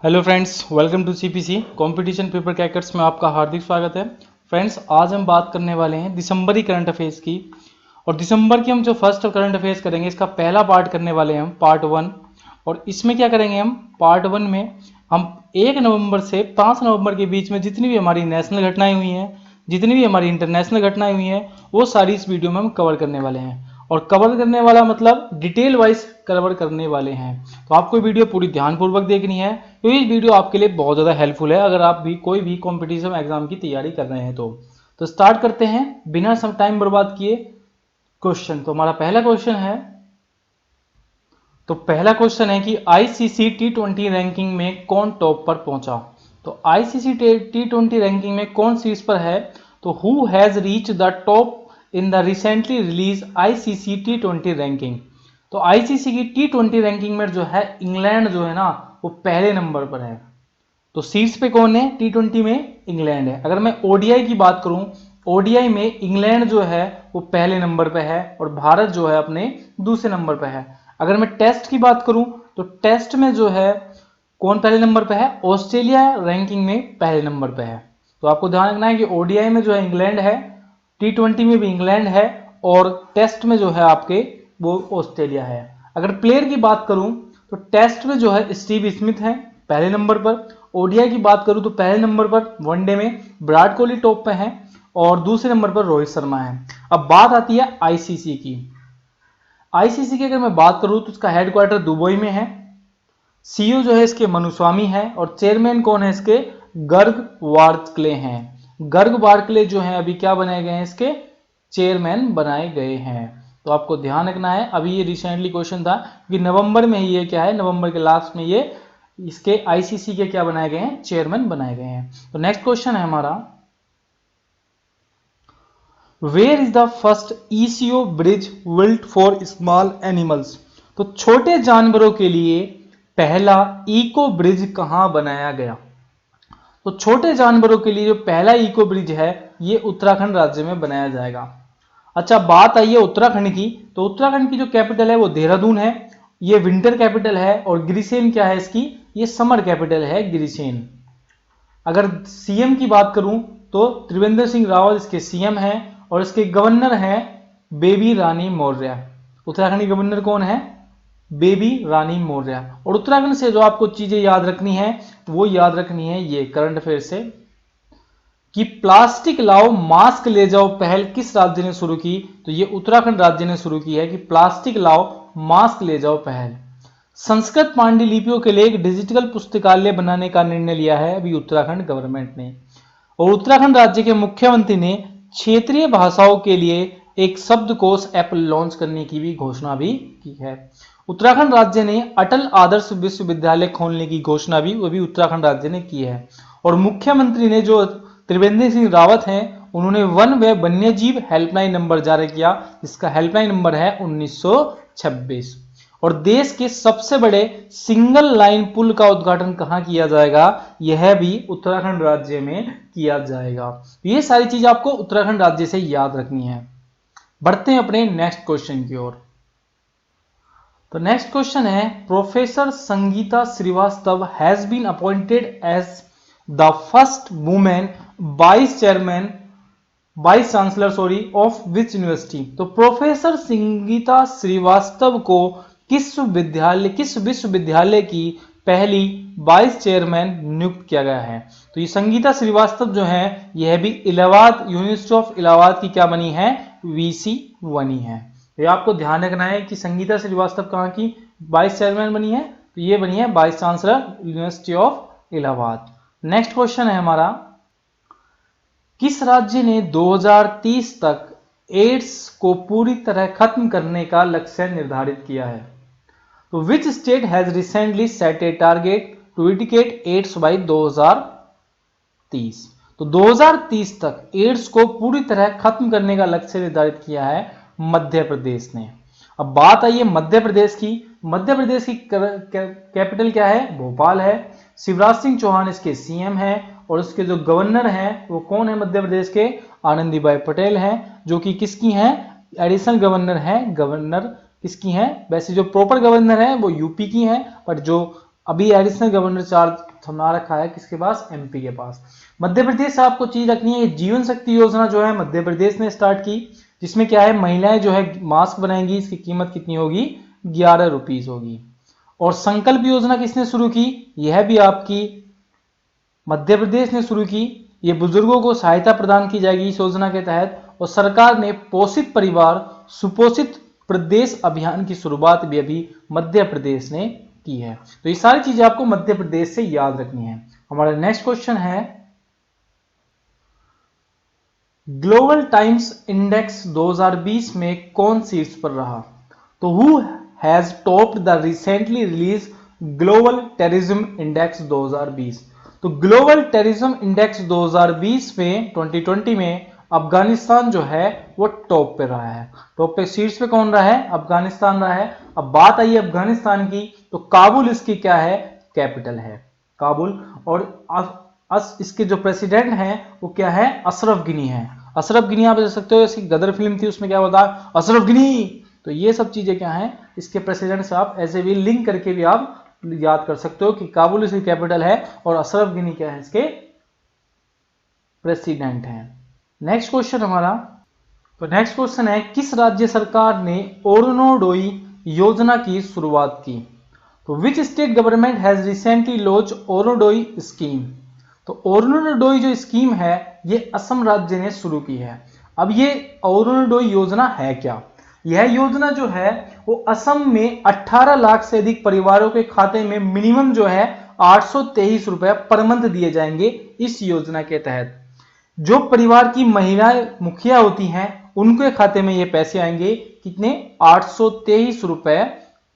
Hello friends, welcome to CPC competition paper crackers में आपका हार्दिक स्वागत है। फ्रेंड्स, आज हम बात करने वाले हैं दिसंबरी करंट अफेयर्स की। और दिसंबर की हम जो फर्स्ट करंट अफेयर्स करेंगे, इसका पहला पार्ट करने वाले हैं हम पार्ट 1। और इसमें क्या करेंगे, हम पार्ट 1 में हम 1 नवंबर से 5 नवंबर के बीच में जितनी भी हमारी नेशनल घटनाएं हुई हैं, जितनी भी हमारी इंटरनेशनल घटनाएं हुई हैं, वो सारी इस वीडियो में हम कवर करने वाले हैं। और कवर करने वाला मतलब डिटेल वाइज कवर करने वाले हैं। तो आपको वीडियो पूरी ध्यानपूर्वक देखनी है, तो ये वीडियो आपके लिए बहुत ज़्यादा हेल्पफुल है अगर आप भी कोई भी कॉम्पिटिशन एग्जाम की तैयारी कर रहे हैं। तो स्टार्ट करते हैं बिना सम टाइम बर्बाद किए क्वेश्चन। तो हमारा पहला क्वेश्चन है, कि आईसीसी T20 रैंकिंग में कौन टॉप पर पहुंचा। तो आईसीसी T20 रैंकिंग में कौन शीर्ष पर है, तो who has reach the top in the recently release ICC T20 ranking. तो आईसीसी की T20 रैंकिंग में जो है इंग्लैंड जो है ना, वो पहले नंबर पर है। तो शीर्ष पे कौन है T20 में? इंग्लैंड है। अगर मैं ओडीआई की बात करूं, ओडीआई में इंग्लैंड जो है वो पहले नंबर पे है और भारत जो है अपने दूसरे नंबर पे है। अगर मैं टेस्ट की बात करूं, तो टेस्ट में जो है कौन पहले नंबर पे है? ऑस्ट्रेलिया रैंकिंग में पहले नंबर पे है। तो आपको ध्यान रखना है कि ओडीआई में जो है इंग्लैंड है, T20 में भी इंग्लैंड है, और टेस्ट में जो है आपके वो ऑस्ट्रेलिया है। अगर प्लेयर की बात करूं, तो टेस्ट में जो है स्टीव स्मिथ है पहले नंबर पर। ओडीआई की बात करूं तो पहले नंबर पर वनडे में विराट कोहली टॉप पे है और दूसरे नंबर पर रोहित शर्मा है। अब बात आती है आईसीसी की। आईसीसी की अगर मैं बात करूं तो इसका हेडक्वार्टर दुबई में है। सीईओ जो है इसके मनुस्वामी है और चेयरमैन कौन है इसके? गर्ग वार्कले हैं। गर्ग वार्कले जो है अभी क्या बनाए गए हैं? इसके चेयरमैन बनाए गए हैं। तो आपको ध्यान रखना है, अभी ये रिसेंटली क्वेश्चन था कि नवंबर में ही ये क्या है, नवंबर के लास्ट में ये इसके आईसीसी के क्या बनाए गए हैं? चेयरमैन बनाए गए हैं। तो नेक्स्ट क्वेश्चन है हमारा, where is the first ECO bridge built for small animals. तो छोटे जानवरों के लिए पहला इको ब्रिज कहां बनाया गया? तो छोटे जानवरों के लिए जो पहला इको ब्रिज है, ये उत्तराखंड राज्य में बनाया जाएगा। अच्छा, बात आई है उत्तराखंड की, तो उत्तराखंड की जो कैपिटल है वो देहरादून है। ये विंटर कैपिटल है। और गिरिसेन क्या है इसकी? ये समर कैपिटल है गिरिसेन। अगर सीएम की बात करूं तो त्रिवेंद्र सिंह रावत इसके सीएम हैं और इसके गवर्नर हैं बेबी रानी मौर्य। उत्तराखंड के गवर्नर कौन है? बेबी रानी मौर्य। और उत्तराखंड से जो आपको चीजें याद रखनी है, वो याद रखनी है ये करंट अफेयर से, कि प्लास्टिक लाओ मास्क ले जाओ पहल किस राज्य ने शुरू की। तो ये उत्तराखंड राज्य ने शुरू की है कि प्लास्टिक लाओ मास्क ले जाओ पहल। संस्कृत पांडुलिपियों के लिए एक डिजिटल पुस्तकालय बनाने का निर्णय लिया है अभी उत्तराखंड गवर्नमेंट ने। और उत्तराखंड राज्य के मुख्यमंत्री ने क्षेत्रीय भाषाओं के लिए एक शब्दकोश ऐप लॉन्च करने की भी घोषणा भी की है। उत्तराखंड राज्य ने अटल आदर्श विश्वविद्यालय खोलने की घोषणा भी उत्तराखंड राज्य ने की है। और मुख्यमंत्री ने जो त्रिवेंद्र सिंह रावत हैं, उन्होंने वन व वन्य जीव हेल्पलाइन नंबर जारी किया, जिसका हेल्पलाइन नंबर है 1926। और देश के सबसे बड़े सिंगल लाइन पुल का उद्घाटन कहां किया जाएगा? यह भी उत्तराखंड राज्य में किया जाएगा। ये सारी चीज आपको उत्तराखंड राज्य से याद रखनी है। बढ़ते हैं अपने नेक्स्ट क्वेश्चन की ओर। तो नेक्स्ट क्वेश्चन है, professor Sangeeta Srivastava has been appointed as the first women vice chancellor of which university. तो प्रोफेसर संगीता श्रीवास्तव को किस विश्वविद्यालय की पहली वाइस चेयरमैन नियुक्त किया गया है? तो ये संगीता श्रीवास्तव जो है, यह भी इलाहाबाद यूनिवर्सिटी ऑफ इलाहाबाद की क्या बनी है? वीसी बनी है। तो ये आपको ध्यान रखना है कि संगीता श्रीवास्तव कहाँ की वाइस चेयरमैन बनी है? तो ये बनी है vice chancellor university of Allahabad. Next question है हमारा, किस राज्य ने 2030 तक एड्स को पूरी तरह खत्म करने का लक्ष्य निर्धारित किया है? तो which state has recently set a target to eradicate AIDS by 2030। तो 2030 तक एड्स को पूरी तरह खत्म करने का लक्ष्य निर्धारित किया है मध्य प्रदेश ने। अब बात आई है मध्य प्रदेश की। मध्य प्रदेश की कैपिटल क्या है? भोपाल है। शिवराज सिंह चौहान इसके सीएम हैं और उसके जो गवर्नर हैं वो कौन है मध्य प्रदेश के? आनंदीबाई पटेल हैं, जो कि किसकी हैं? एडिशनल गवर्नर हैं। गवर्नर किसकी हैं? वैसे जो प्रॉपर गवर्नर हैं वो यूपी की हैं, पर जो अभी एडिशनल गवर्नर चार्ज थमा रखा है किसके पास, एमपी के पास। मध्य प्रदेश से आपको चीज रखनी है, जीवन शक्ति योजना जो है मध्य प्रदेश ने स्टार्ट की, जिसमें क्या है महिलाएं जो है मास्क बनाएंगी, इसकी कीमत कितनी होगी, 11 रुपीज होगी। और संकल्प योजना किसने शुरू की, यह भी आपकी मध्य प्रदेश ने शुरू की। ये बुजुर्गों को सहायता प्रदान की जाएगी इस योजना के तहत। और सरकार ने पोषित परिवार सुपोषित प्रदेश अभियान की शुरुआत भी अभी मध्य प्रदेश ने की है। तो ये सारी चीजें आपको मध्य प्रदेश से याद रखनी है। हमारा नेक्स्ट क्वेश्चन है, ग्लोबल टाइम्स इंडेक्स 2020 में कौन शीर्ष पर रहा। तो who has topped the recently release global terrorism index 2020। तो ग्लोबल टेररिज्म इंडेक्स 2020 में 2020 में अफगानिस्तान जो है वो टॉप पे रहा है। टॉप पे शीर्ष पे कौन रहा है, अफगानिस्तान रहा है। अब बात आई अफगानिस्तान की, तो काबुल इसकी क्या है, कैपिटल है काबुल। और इसके जो प्रेसिडेंट हैं वो क्या है, अशरफ गनी है। अशरफ गनी आप देख सकते हो, इसकी गदर फिल्म थी उसमें क्या होता है, अशरफ गनी। तो ये सब चीजें क्या हैं, इसके प्रेसिडेंट से आप ऐसे भी लिंक करके भी आप याद कर सकते हो कि काबुल इसकी कैपिटल है और अशरफ गनी क्या है, इसके प्रेसिडेंट हैं। नेक्स्ट क्वेश्चन हमारा, तो नेक्स्ट क्वेश्चन है, किस राज्य सरकार ने ओरोनोडोई योजना की शुरुआत की। तो which state government has recently launch Orunodoi scheme. तो ओरोनोडोई जो स्कीम है ये असम राज्य ने शुरू की है। अब ये ओरोनोडोई योजना है क्या, यह योजना जो है वो असम में 18 लाख से अधिक परिवारों के खाते में मिनिमम जो है 823 रुपए पर मंथ दिए जाएंगे। इस योजना के तहत जो परिवार की महिलाएं मुखिया होती हैं उनके खाते में ये पैसे आएंगे, कितने, 823 रुपए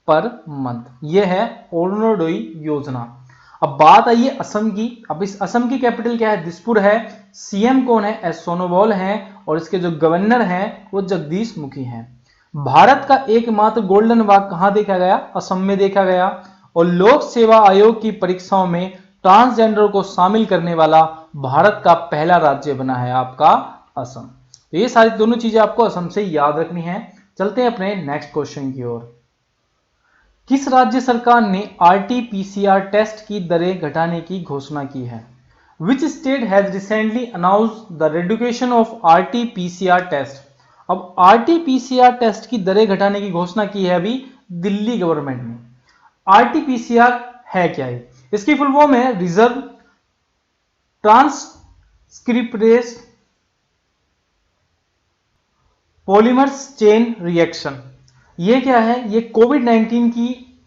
पर मंथ। ये है ओरोनोडोई योजना। अब बात आई है असम की। अब इस असम की कैपिटल क्या है, दिसपुर है। सीएम कौन है, एस सोनोवाल हैं। और इसके जो गवर्नर हैं वो जगदीश मुखी हैं। भारत का एकमात्र गोल्डन वाक कहां देखा गया, असम में देखा गया। और लोक सेवा आयोग की परीक्षाओं में ट्रांसजेंडर को शामिल करने वाला भारत का पहला राज्य बना है आपका असम। तो ये सारी दोनों चीजें आपको असम से याद रखनी है। चलते हैं अपने नेक्स्ट क्वेश्चन की ओर। किस राज्य सरकार ने आरटी-पीसीआर टेस्ट की दरें घटाने की घोषणा की है। Which state has recently announced the reduction of RT PCR test. अब आरटी-पीसीआर टेस्ट की दरें घटाने की घोषणा की है अभी दिल्ली गवर्नमेंट ने। आरटी-पीसीआर है क्या है, इसकी फुल फॉर्म है reserve transcriptase polymers chain reaction. ये क्या है, ये कोविड-19 की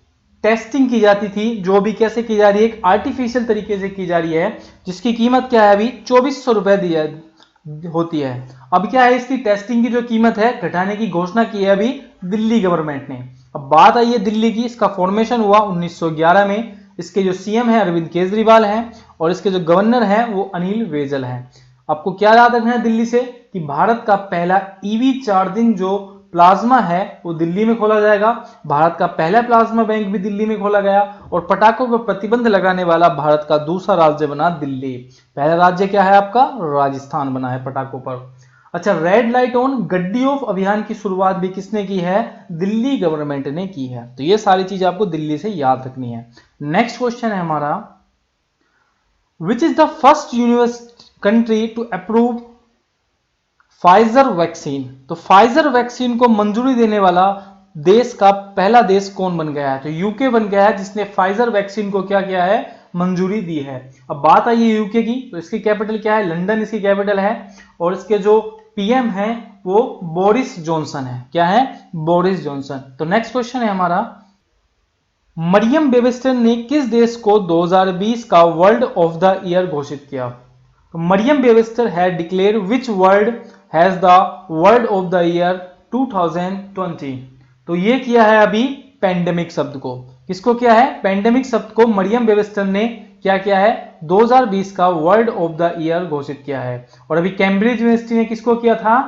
टेस्टिंग की जाती थी, जो अभी कैसे की जा रही है, एक आर्टिफिशियल तरीके से की जा रही है, जिसकी कीमत क्या है, अभी 2400 रुपए होती है। अब क्या है, इसकी टेस्टिंग की जो कीमत है घटाने की घोषणा की है अभी दिल्ली गवर्नमेंट ने। अब बात आई है दिल्ली की, इसका फॉर्मेशन हुआ 1911 में। इसके जो सीएम है अरविंद केजरीवाल हैं और इसके जो गवर्नर हैं वो अनिल बैजल हैं। आपको क्या याद रखना है दिल्ली से, कि भारत का पहला ईवी चार्जिंग जो प्लाज्मा है वो दिल्ली में खोला जाएगा। भारत का पहला प्लाज्मा बैंक भी दिल्ली में खोला गया। और पटाखों पर प्रतिबंध लगाने वाला भारत का दूसरा राज्य बना दिल्ली। पहला राज्य क्या है आपका, राजस्थान बना है पटाखों पर। अच्छा, रेड लाइट ऑन गड्डी ऑफ अभियान की शुरुआत भी किसने की है, दिल्ली गवर्नमेंट ने की है। तो ये सारी चीजें आपको दिल्ली से याद रखनी है। नेक्स्ट क्वेश्चन है हमारा, which is the first universe country to approve Pfizer vaccine. तो फाइजर वैक्सीन को मंजूरी देने वाला देश का पहला देश कौन बन गया है, तो यूके बन गया है, जिसने फाइजर वैक्सीन को क्या किया है, मंजूरी दी है। अब बात आई है यूके की, तो इसकी कैपिटल क्या है, लंदन इसकी कैपिटल है। और इसके जो पीएम है वो बोरिस जॉनसन है। क्या है, बोरिस जॉनसन। तो नेक्स्ट क्वेश्चन है हमारा, मरियम वेबस्टर ने किस देश को 2020 का वर्ल्ड ऑफ द ईयर घोषित किया। तो Merriam Webster had declare which world has the world of the year 2020। तो ये किया है अभी पेंडेमिक शब्द को। किसको किया है, पेंडेमिक शब्द को मरियम वेबस्टर ने क्या किया है, 2020 का वर्ल्ड ऑफ द ईयर घोषित किया है। और अभी कैम्ब्रिज यूनिवर्सिटी ने किसको किया था,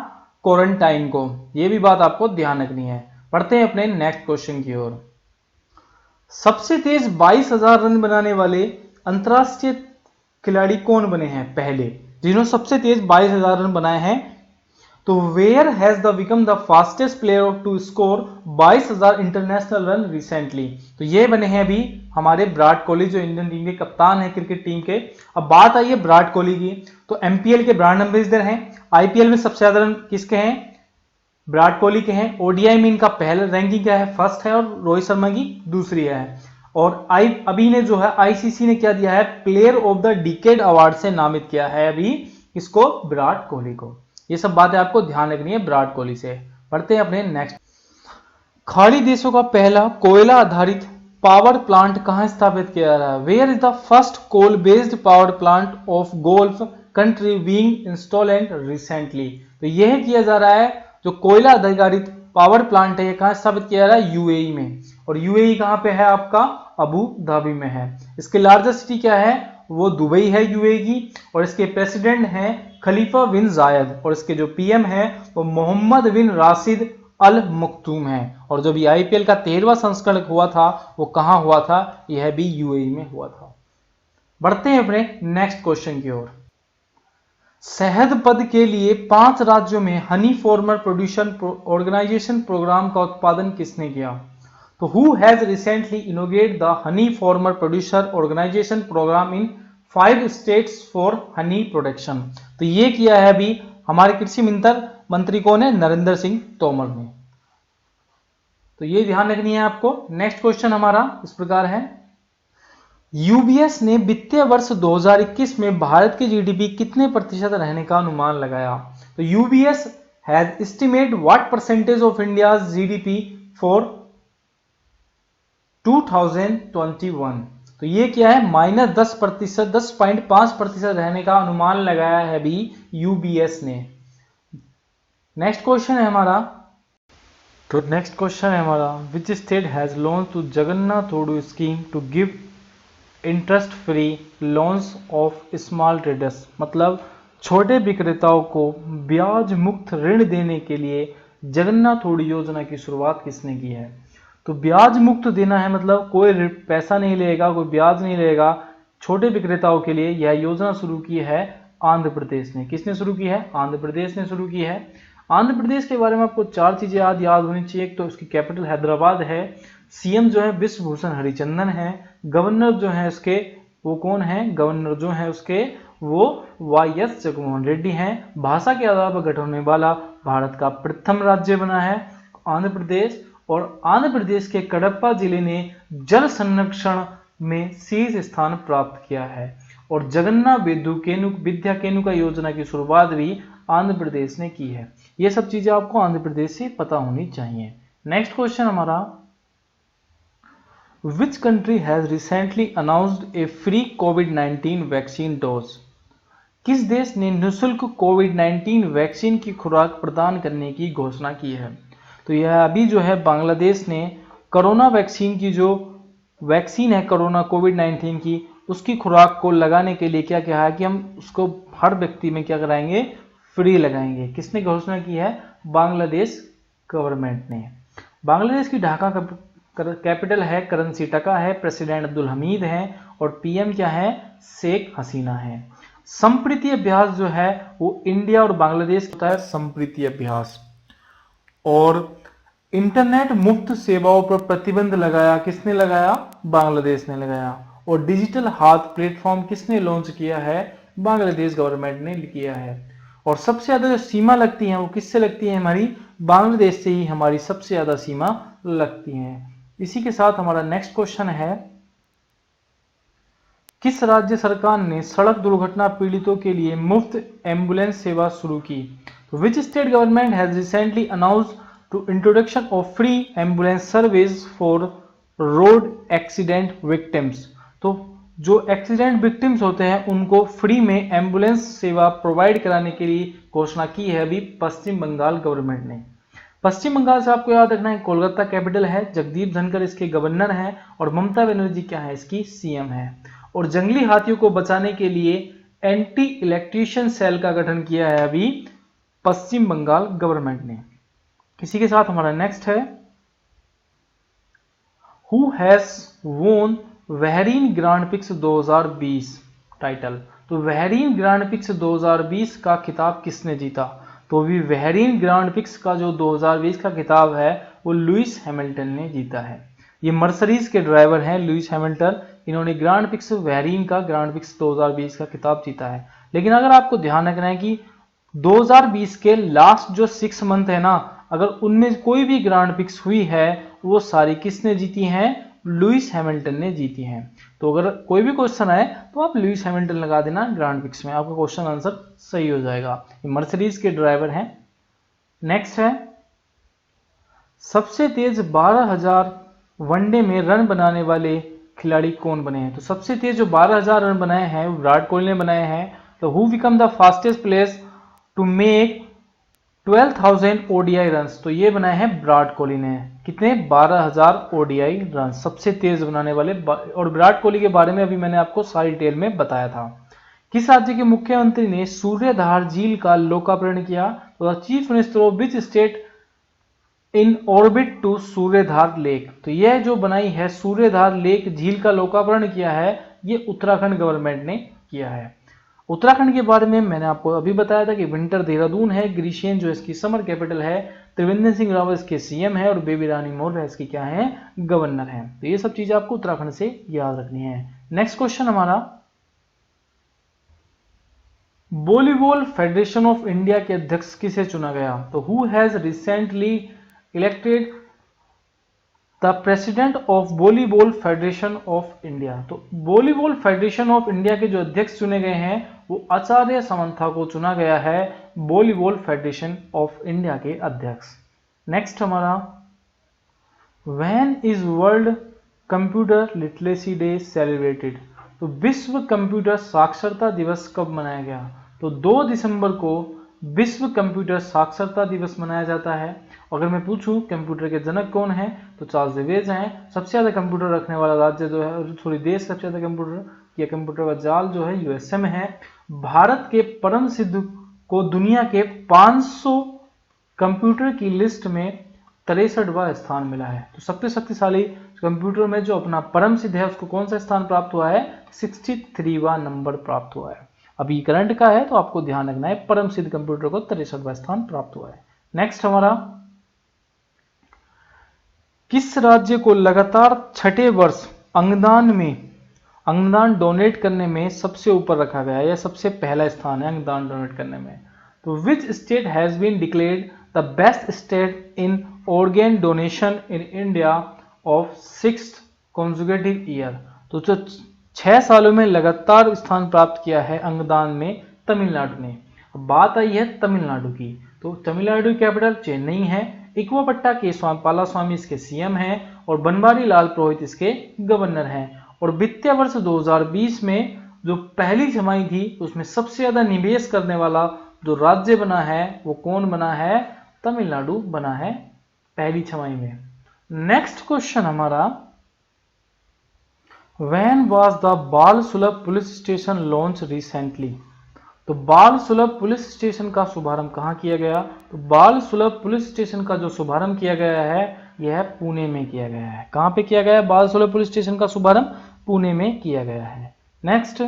क्वारंटाइन को। ये भी बात आपको ध्यान रखनी है। पढ़ते हैं अपने नेक्स्ट क्वेश्चन की ओर। सबसे तेज 22,000 रन बनाने वाले अंतरराष्ट्रीय खिलाड़ी कौन बने हैं पहले, जिन्होंने सबसे तेज 22,000 रन बनाए हैं। तो where has the become the fastest player to score 22,000 international run recently. तो ये बने हैं अभी हमारे विराट कोहली जो इंडियन टीम के कप्तान है क्रिकेट टीम के। अब बात आई है विराट कोहली की, तो एमपीएल के ब्रांड एम्बेसडर हैं। आईपीएल में सबसे ज्यादा रन किसके हैं? विराट कोहली के हैं। ओडीआई में इनका पहला रैंकिंग क्या है? फर्स्ट है, और रोहित शर्मा की दूसरी है। और अभी ने जो है आईसीसी ने क्या दिया है? Player of the decade award से नामित किया है अभी इसको, विराट कोहली को। ये सब बातें आपको ध्यान रखनी है विराट कोहली से। पढ़ते हैं अपने नेक्स्ट। खाड़ी देशों का पहला कोयला आधारित पावर प्लांट कहां स्थापित किया जा रहा है? Where is the first coal based power plant of Gulf country being installed and recently. तो यह किया जा रहा है जो कोयला आधारित पावर प्लांट है, ये कहां स्थापित किया जा रहा है? यूएई में। और यूएई कहां पे है आपका? अबू धाबी में है। इसके लार्जेस्ट सिटी क्या है? वो दुबई है यूएई की। और इसके प्रेसिडेंट हैं खलीफा बिन जायद, और इसके जो पीएम है वो मोहम्मद बिन राशिद अल मखदूम है। और जो भी आईपीएल का 13वां संस्करण हुआ था वो कहां हुआ था? यह भी यूएई में हुआ था। बढ़ते हैं अपने नेक्स्ट क्वेश्चन की ओर। शहद पद के लिए 5 राज्यों में honey farmer production organisation programme का उत्पादन किसने किया? तो who has recently inaugurated the honey farmer producer organisation programme in 5 states for honey production. तो ये किया है अभी हमारे कृषि मंत्री कौन है? नरेंद्र सिंह तोमर ने। तो ये ध्यान रखनी है आपको। नेक्स्ट क्वेश्चन हमारा इस प्रकार है, यूबीएस ने वित्तीय वर्ष 2021 में भारत की जीडीपी कितने प्रतिशत रहने का अनुमान लगाया? तो UBS has estimate what percentage of India's GDP for 2021। तो ये क्या है? -10%, 10.5% रहने का अनुमान लगाया है अभी यूबीएस ने। नेक्स्ट क्वेश्चन है हमारा, तो नेक्स्ट क्वेश्चन है हमारा, which state has launch to Jagananna Thodu scheme to give interest free loans of small traders. मतलब छोटे विक्रेताओं को ब्याज मुक्त ऋण देने के लिए जगन्नाथोडू योजना की शुरुआत किसने की है? तो ब्याज मुक्त देना है, मतलब कोई पैसा नहीं लेगा, कोई ब्याज नहीं लेगा छोटे विक्रेताओं के लिए। यह योजना शुरू की है आंध्र प्रदेश ने। किसने शुरू की है? आंध्र प्रदेश ने शुरू की है। आंध्र प्रदेश के बारे में आपको 4 चीजें याद होनी चाहिए। एक तो उसकी कैपिटल हैदराबाद है, सीएम जो है विश्वभूषण हरिचंदन है, गवर्नर जो है उसके वो कौन है? गवर्नर जो है उसके वो वाईएस जगनमोहन रेड्डी हैं। भाषा के आधार पर गठन होने वाला भारत का प्रथम राज्य बना है आंध्र प्रदेश। और आंध्र प्रदेश के कडप्पा जिले ने जल संरक्षण में शीर्ष स्थान प्राप्त किया है। और जगन्नाथ विद्या केनुका योजना की शुरुआत भी आंध्र प्रदेश ने की है। ये सब चीजें आपको आंध्र प्रदेश से पता होनी चाहिए। नेक्स्ट क्वेश्चन हमारा, विच country has recently announced A free covid vaccine dose. किस देश ने निःशुल्क कोविड-19 वैक्सीन की खुराक प्रदान करने की घोषणा की है? तो यह अभी जो है बांग्लादेश ने कोरोना वैक्सीन की जो वैक्सीन है कोरोना कोविड-19 की, उसकी खुराक को लगाने के लिए क्या कहा है कि हम उसको हर व्यक्ति में क्या कराएंगे? फ्री लगाएंगे। किसने घोषणा की है? बांग्लादेश गवर्नमेंट ने। बांग्लादेश की ढाका कैपिटल है, करेंसी टका है, प्रेसिडेंट अब्दुल हमीद हैं और पीएम क्या है? शेख हसीना है। संप्रीति अभ्यास जो है वो इंडिया और बांग्लादेश होता है संप्रीति अभ्यास। और इंटरनेट मुफ्त सेवाओं पर प्रतिबंध लगाया किसने लगाया? बांग्लादेश ने लगाया। और डिजिटल हाथ प्लेटफॉर्म किसने लॉन्च किया है? बांग्लादेश गवर्नमेंट ने किया है। और सबसे ज्यादा जो सीमा लगती है वो किससे लगती है? हमारी बांग्लादेश से ही हमारी सबसे ज्यादा सीमा लगती है। इसी के साथ हमारा नेक्स्ट क्वेश्चन है, किस राज्य सरकार ने सड़क दुर्घटना पीड़ितों के लिए मुफ्त एम्बुलेंस सेवा शुरू की? Which state government has recently announced to introduction of free ambulance service for road accident victims. तो जो एक्सीडेंट विक्टिम्स होते हैं उनको फ्री में एम्बुलेंस सेवा प्रोवाइड कराने के लिए घोषणा की है अभी पश्चिम बंगाल गवर्नमेंट ने। पश्चिम बंगाल से आपको याद रखना है कोलकाता कैपिटल है, जगदीप धनखड़ इसके गवर्नर हैं और ममता बनर्जी क्या है? इसकी सीएम है। और जंगली हाथियों को बचाने के लिए एंटी इलेक्ट्रिशियन सेल का गठन किया है अभी पश्चिम बंगाल गवर्नमेंट ने। इसी के साथ हमारा नेक्स्ट है, हु हैज वोन बहरीन ग्रांड प्रिक्स 2020 टाइटल। तो बहरीन ग्रांड प्रिक्स 2020 का खिताब किसने जीता? तो भी वेहरीन ग्रांड प्रिक्स का जो 2020 का खिताब है वो लुइस हैमिल्टन ने जीता है। ये मर्सिडीज के ड्राइवर हैं लुइस हैमिल्टन, इन्होंने ग्रांड प्रिक्स वेहरीन का ग्रांड प्रिक्स 2020 का खिताब जीता है। लेकिन अगर आपको ध्यान रखना है कि 2020 के लास्ट जो 6 मंथ है ना, अगर उनमें कोई भी ग्रांड प्रिक्स हुई है वो सारी किसने जीती हैं, लुइस हैमिल्टन ने जीती हैं। तो अगर कोई भी क्वेश्चन आए तो आप लुइस हैमिल्टन लगा देना ग्रांड प्रिक्स में, आपका क्वेश्चन आंसर सही हो जाएगा। ये मर्सिडीज के ड्राइवर हैं। नेक्स्ट है सबसे तेज 12,000 वनडे में रन बनाने वाले खिलाड़ी कौन बने हैं। तो सबसे तेज जो 12,000 रन बनाए हैं वो विराट कोहली ने बनाए हैं। तो who become the fastest players to make 12,000 ODI runs, तो ये बनाए हैं विराट कोहली ने। कितने, 12,000 ओडीआई रन सबसे तेज बनाने वाले। और विराट कोहली के बारे में अभी मैंने आपको सारी डिटेल में बताया था। किस राज्य के मुख्यमंत्री ने सूर्यधार झील का लोकार्पण किया। तो the chief minister of which state in orbit to Suryadhar lake, तो यह जो बनाई है सूर्यधार लेक झील का लोकार्पण किया है ये उत्तराखंड गवर्नमेंट ने किया है। उत्तराखंड के बारे में मैंने आपको अभी बताया था कि विंटर देहरादून है, ग्रीशियन जो इसकी समर कैपिटल है, त्रिवेंद्र सिंह रावत इसके सीएम है और बेबी रानी मौर्य इसकी क्या है, गवर्नर है। तो ये सब चीजें आपको उत्तराखंड से याद रखनी है। नेक्स्ट क्वेश्चन हमारा, वॉलीबॉल फेडरेशन ऑफ इंडिया के अध्यक्ष किसे चुना गया। तो who has recently elected the president of volleyball federation of India. तो वॉलीबॉल फेडरेशन ऑफ इंडिया के जो अध्यक्ष चुने गए हैं वो आचार्य समंथा को चुना गया है वॉलीबॉल फेडरेशन ऑफ इंडिया के अध्यक्ष। नेक्स्ट हमारा, when is world computer literacy day celebrated. तो विश्व कंप्यूटर साक्षरता दिवस कब मनाया गया। तो 2 दिसंबर को विश्व कंप्यूटर साक्षरता दिवस मनाया जाता है। अगर मैं पूछूं कंप्यूटर के जनक कौन है तो चार्ल्स बेबेज हैं। सबसे ज्यादा कंप्यूटर रखने वाला राज्य जो है, सॉरी देश सबसे ज्यादा कंप्यूटर या कंप्यूटर का जाल जो है यूएसए में है। भारत के परम सिद्ध को दुनिया के 500 कंप्यूटर की लिस्ट में 63वां स्थान मिला है। तो सबसे शक्तिशाली कंप्यूटर में जो अपना परम सिद्ध है उसको कौन सा स्थान प्राप्त हुआ है, 63वां नंबर प्राप्त हुआ है। अभी करंट का है तो आपको ध्यान रखना है, परम सिद्ध कंप्यूटर को 63वां स्थान प्राप्त हुआ है। नेक्स्ट हमारा, किस राज्य को लगातार छठे वर्ष अंगदान डोनेट करने में सबसे ऊपर रखा गया है, या सबसे पहला स्थान है अंगदान डोनेट करने में। तो which state has been declared the best state in organ donation in India of 6th consecutive year. तो जो 6 सालों में लगातार स्थान प्राप्त किया है अंगदान में तमिलनाडु ने। अब बात आई है तमिलनाडु की, तो तमिलनाडु की कैपिटल चेन्नई है। इक्वापट्टा के पालास्वामी इसके सीएम हैं और बनवारी लाल पुरोहित इसके गवर्नर हैं। और वित्तीय वर्ष 2020 में जो पहली छमाही थी उसमें सबसे ज्यादा निवेश करने वाला जो राज्य बना है वो कौन बना है, तमिलनाडु बना है पहली छमाही में। नेक्स्ट क्वेश्चन हमारा, व्हेन वाज द बाल सुलभ पुलिस स्टेशन लॉन्च रिसेंटली। तो बाल सुलभ पुलिस स्टेशन का शुभारंभ कहाँ किया गया। तो बाल सुलभ पुलिस स्टेशन का जो शुभारंभ किया गया है यह पुणे में किया गया है। कहाँ पे किया गया है बाल सुलभ पुलिस स्टेशन का शुभारंभ, पुणे में किया गया है। Next,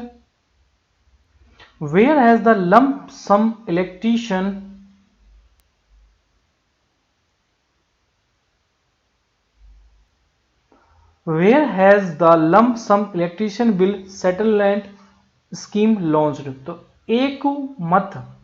where has the lump sum electrician where has the lump sum electrician bill settlement scheme launched. तो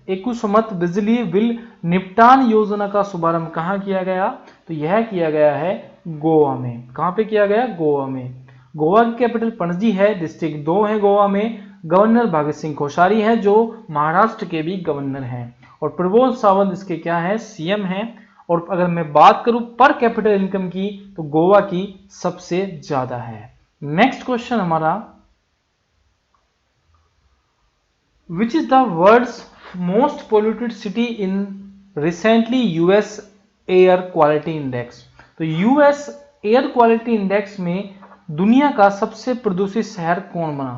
एकूसमत बिजली बिल निपटान योजना का शुभारंभ कहाँ किया गया। तो यह किया गया है गोवा में। कहाँ पे किया गया, गोवा में। गोवा की कैपिटल पणजी है, डिस्ट्रिक्ट 2 है गोवा में। गवर्नर भगत सिंह कोश्यारी है जो महाराष्ट्र के भी गवर्नर हैं। और प्रमोद सावंत इसके क्या है, सीएम हैं। और अगर मैं बात करूं पर कैपिटल इनकम की तो गोवा की सबसे ज्यादा है। नेक्स्ट क्वेश्चन हमारा, Which is the world's most polluted city in recently US Air Quality Index। तो US एयर क्वालिटी इंडेक्स में दुनिया का सबसे प्रदूषित शहर कौन बना।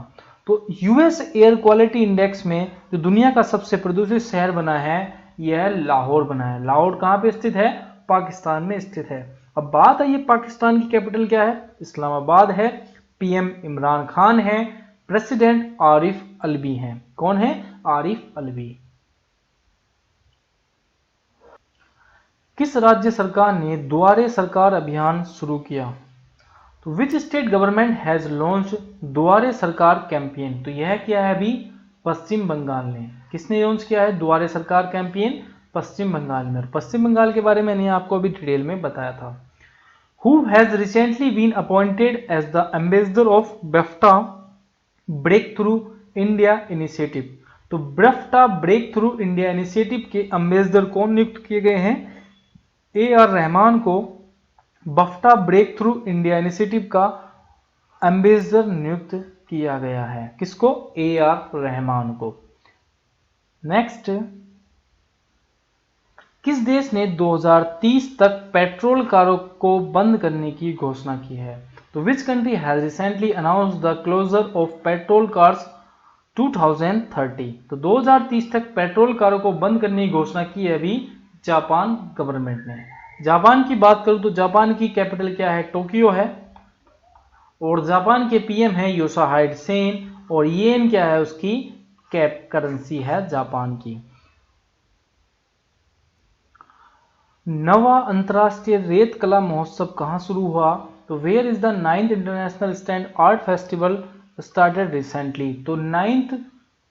तो US एयर क्वालिटी इंडेक्स में जो दुनिया का सबसे प्रदूषित शहर बना है यह लाहौर बना है। लाहौर कहाँ पे स्थित है, पाकिस्तान में स्थित है। अब बात आई है पाकिस्तान की कैपिटल क्या है, इस्लामाबाद है। पीएम इमरान खान है, प्रेसिडेंट आरिफ अलवी हैं। कौन है, आरिफ अलवी। किस राज्य सरकार ने दुआरे सरकार अभियान शुरू किया? तो which state government has launch दुआरे सरकार कैंपेन? तो यह क्या है अभी? पश्चिम बंगाल ने। किसने लॉन्च किया है दुआरे सरकार कैंपेन? पश्चिम बंगाल में। और पश्चिम बंगाल के बारे में मैंने आपको अभी डिटेल में बताया था। Who has recently been appointed as the ambassador of BEFTA Breakthrough India Initiative? तो BEFTA Breakthrough India Initiative के एम्बेसडर कौन नियुक्त किए गए हैं? AR रहमान को BEFTA Breakthrough India Initiative का एम्बेसडर नियुक्त किया गया है। किसको? AR रहमान को। नेक्स्ट, किस देश ने 2030 तक पेट्रोल कारों को बंद करने की घोषणा की है? तो which country has recently announced the closure of petrol cars 2030? तो 2030 तक पेट्रोल कारों को बंद करने की घोषणा की है अभी जापान गवर्नमेंट ने। जापान की बात करूं तो जापान की कैपिटल क्या है? टोक्यो है। और जापान के पीएम है योशिहाइडे सेन। और येन क्या है? उसकी कैप करेंसी है जापान की। नवा अंतर्राष्ट्रीय रेत कला महोत्सव कहाँ शुरू हुआ? तो where is the 9th international stand art festival started recently? तो 9th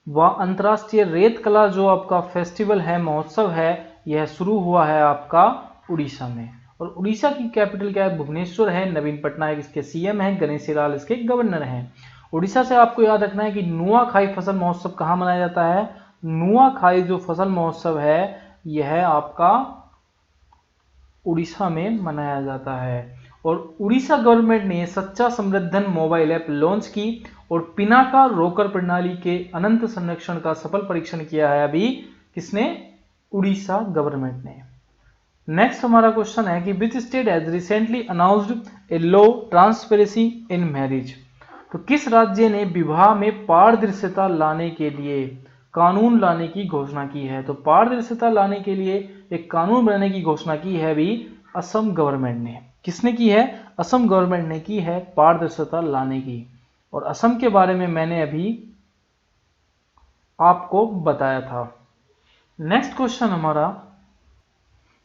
व अंतर्राष्ट्रीय रेत कला जो आपका फेस्टिवल है, महोत्सव है, यह शुरू हुआ है आपका उड़ीसा में। और उड़ीसा की कैपिटल क्या है? भुवनेश्वर है। नवीन पटनायक इसके सीएम हैं, गणेशी लाल इसके गवर्नर हैं। उड़ीसा से आपको याद रखना है कि नुआखाई फसल महोत्सव कहाँ मनाया जाता है? नुआखाई जो फसल महोत्सव है यह आपका उड़ीसा में मनाया जाता है। और उड़ीसा गवर्नमेंट ने सच्चा समृद्धन मोबाइल ऐप लॉन्च की और पिनाका रोकर प्रणाली के अनंत संरक्षण का सफल परीक्षण किया है अभी किसने? उड़ीसा गवर्नमेंट ने। नेक्स्ट हमारा क्वेश्चन है कि विच state has recently announced a law transparency in marriage? तो किस राज्य ने विवाह में पारदर्शिता लाने के लिए कानून लाने की घोषणा की है? तो पारदर्शिता लाने के लिए एक कानून बनाने की घोषणा की है अभी असम गवर्नमेंट ने। किसने की है? असम गवर्नमेंट ने की है पारदर्शिता लाने की। और असम के बारे में मैंने अभी आपको बताया था। नेक्स्ट क्वेश्चन हमारा,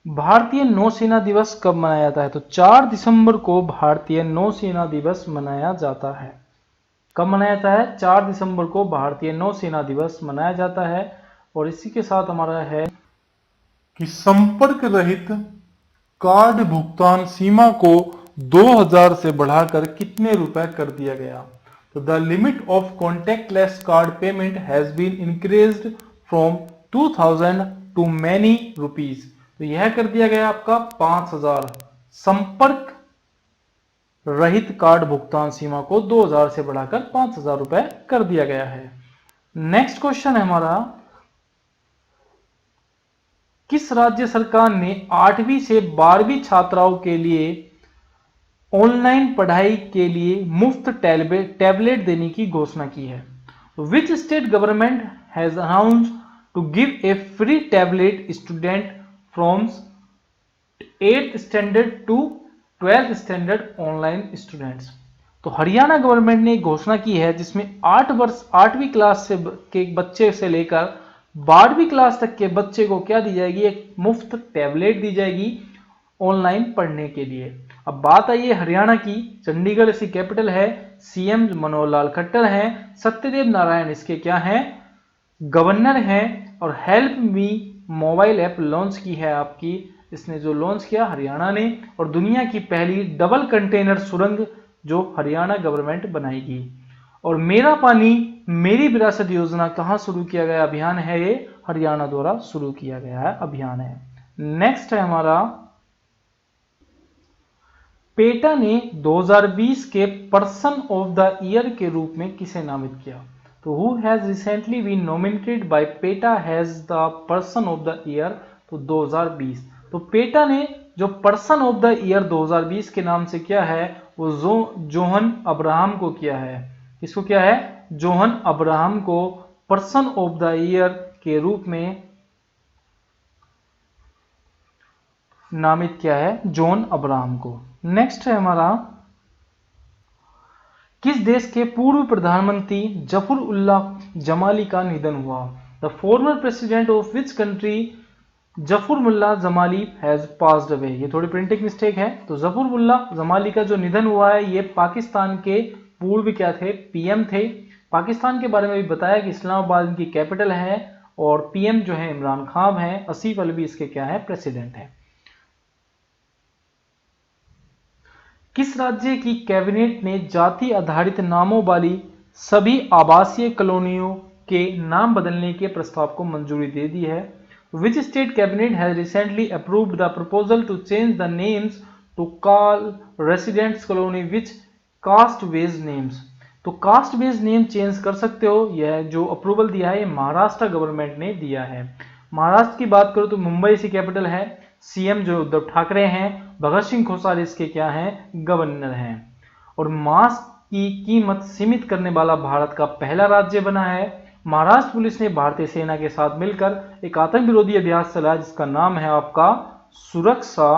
भारतीय नौसेना दिवस कब मनाया जाता है? तो 4 दिसंबर को भारतीय नौसेना दिवस मनाया जाता है। कब मनाया जाता है? 4 दिसंबर को भारतीय नौसेना दिवस मनाया जाता है। और इसी के साथ हमारा है कि संपर्क रहित कार्ड भुगतान सीमा को 2000 से बढ़ाकर कितने रुपए कर दिया गया? तो the limit of contactless card payment has been increased from 2000 to many rupees. तो यह कर दिया गया आपका 5000। संपर्क रहित कार्ड भुगतान सीमा को 2000 से बढ़ाकर 5000 रुपए कर दिया गया है। नेक्स्ट क्वेश्चन है हमारा, किस राज्य सरकार ने 8वीं से 12वीं छात्राओं के लिए ऑनलाइन पढ़ाई के लिए मुफ्त टैबलेट देने की घोषणा की है? Which state government has announced to give a free tablet student from 8th standard to 12th standard online students? तो हरियाणा गवर्नमेंट ने घोषणा की है जिसमें 8वीं क्लास से के बच्चे से लेकर 12वीं क्लास तक के बच्चे को क्या दी जाएगी? एक मुफ्त टैबलेट दी जाएगी ऑनलाइन पढ़ने के लिए। अब बात आई है हरियाणा की, चंडीगढ़ इसकी कैपिटल है, सीएम मनोहर लाल खट्टर हैं, सत्यदेव नारायण इसके क्या हैं? गवर्नर हैं। और help me mobile app launch की है आपकी, इसने जो लॉन्च किया हरियाणा ने। और दुनिया की पहली डबल कंटेनर सुरंग जो हरियाणा गवर्नमेंट बनाएगी। और मेरा पानी मेरी विरासत योजना कहां शुरू किया गया अभियान है? ये हरियाणा द्वारा शुरू किया गया है अभियान है। नेक्स्ट है हमारा, पेटा ने 2020 के पर्सन ऑफ द ईयर के रूप में किसे नामित किया? तो who has recently been nominated by PETA has the person of the year? तो 2020। तो पेटा ने जो पर्सन ऑफ द ईयर 2020 के नाम से किया है वो जोहन अब्राहम को किया है। किसको किया है? जोहन अब्राहम को पर्सन ऑफ द ईयर के रूप में नामित किया है, जॉन अब्राहम को। नेक्स्ट है हमारा, किस देश के पूर्व प्रधानमंत्री जफर उल्लाह जमाली का निधन हुआ? The former president of which country Zafar Mulla Jamali has passed away. ये थोड़ी प्रिंटिंग मिस्टेक है। तो जफर मुल्ला जमाली का जो निधन हुआ है ये पाकिस्तान के पूर्व क्या थे, पीएम थे। पाकिस्तान के बारे में भी बताया कि इस्लामाबाद इनकी कैपिटल है और पीएम जो है इमरान खान है, आसिफ अलवी इसके क्या है, प्रेसिडेंट है। किस राज्य की कैबिनेट ने जाति आधारित नामों वाली सभी आवासीय कॉलोनियों के नाम बदलने के प्रस्ताव को मंजूरी दे दी है? Which state cabinet has recently approved the proposal to change the names to call residents colony which caste based names? तो कास्ट बेस्ड नेम चेंज कर सकते हो। यह जो अप्रूवल दिया है ये महाराष्ट्र गवर्नमेंट ने दिया है। महाराष्ट्र की बात करो तो मुंबई से कैपिटल है, सीएम जो उद्धव ठाकरे हैं, भगत सिंह कोश्यारी इसके क्या हैं, गवर्नर हैं। और मांस की कीमत सीमित करने वाला भारत का पहला राज्य बना है। महाराष्ट्र पुलिस ने भारतीय सेना के साथ मिलकर एक आतंक विरोधी अभ्यास चलाया जिसका नाम है आपका सुरक्षा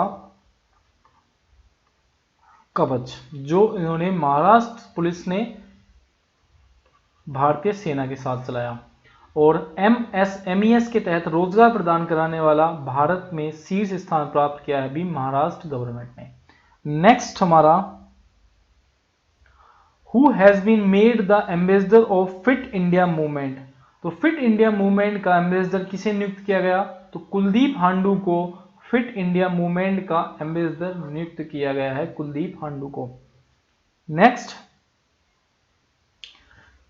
कवच, जो इन्होंने महाराष्ट्र पुलिस ने भारतीय सेना के साथ चलाया। और MSMES के तहत रोजगार प्रदान कराने वाला भारत में शीर्ष स्थान प्राप्त किया है भी महाराष्ट्र गवर्नमेंट ने। नेक्स्ट हमारा Who has been made the ambassador of Fit India Movement? तो फिट इंडिया मूवमेंट का एम्बेसडर किसे नियुक्त किया गया? तो कुलदीप हांडू को फिट इंडिया मूवमेंट का एम्बेसडर नियुक्त किया गया है, कुलदीप हांडू को। नेक्स्ट,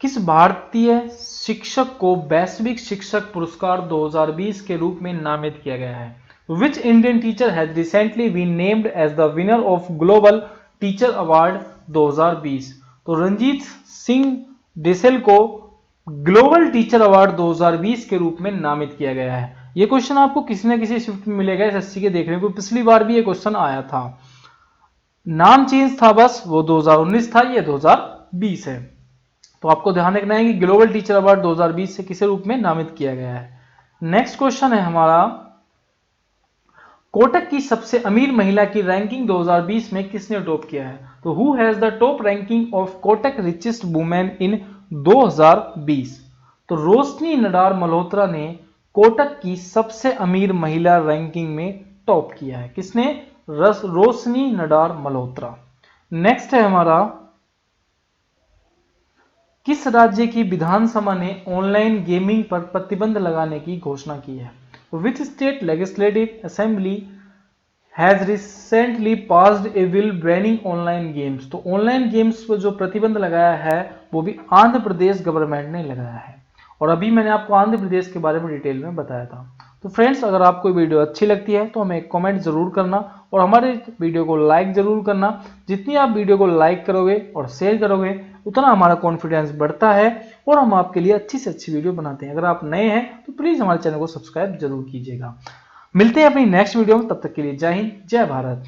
किस भारतीय शिक्षक को वैश्विक शिक्षक पुरस्कार 2020 के रूप में नामित किया गया है? Which Indian teacher has recently been named as the winner of Global Teacher Award 2020? तो रंजीत सिंह डेसेल को ग्लोबल टीचर अवार्ड 2020 के रूप में नामित किया गया है। यह क्वेश्चन आपको किसी न किसी शिफ्ट में मिलेगा एसएससी के देखने को, पिछली बार भी ये क्वेश्चन आया था। नाम चेंज था बस, वो 2019 था, ये 2020 है। तो आपको ध्यान रखना है कि ग्लोबल टीचर अवार्ड 2020 से किस रूप में नामित किया गया है। नेक्स्ट क्वेश्चन है हमारा, कोटक की सबसे अमीर महिला की रैंकिंग 2020 में किसने टॉप किया है? तो who has the top ranking of Kotak richest women in 2020? तो रोशनी नडार मल्होत्रा ने कोटक की सबसे अमीर महिला रैंकिंग में टॉप किया है। किसने? रोशनी नडार मल्होत्रा। नेक्स्ट है हमारा, किस राज्य की विधानसभा ने ऑनलाइन गेमिंग पर प्रतिबंध लगाने की घोषणा की है? Which state legislative assembly has recently passed a bill banning online games? तो ऑनलाइन गेम्स पर जो प्रतिबंध लगाया है वो भी आंध्र प्रदेश गवर्नमेंट ने लगाया है। और अभी मैंने आपको आंध्र प्रदेश के बारे में डिटेल में बताया था। तो फ्रेंड्स, अगर आपको वीडियो अच्छी लगती है तो हमें एक कमेंट जरूर करना और हमारे वीडियो को लाइक जरूर करना। जितनी आप वीडियो को लाइक करोगे और शेयर करोगे उतना हमारा कॉन्फिडेंस बढ़ता है और हम आपके लिए अच्छी से अच्छी वीडियो बनाते हैं। अगर आप नए हैं तो प्लीज हमारे चैनल को सब्सक्राइब जरूर कीजिएगा। मिलते हैं अपनी नेक्स्ट वीडियो में, तब तक के लिए जय हिंद, जय भारत।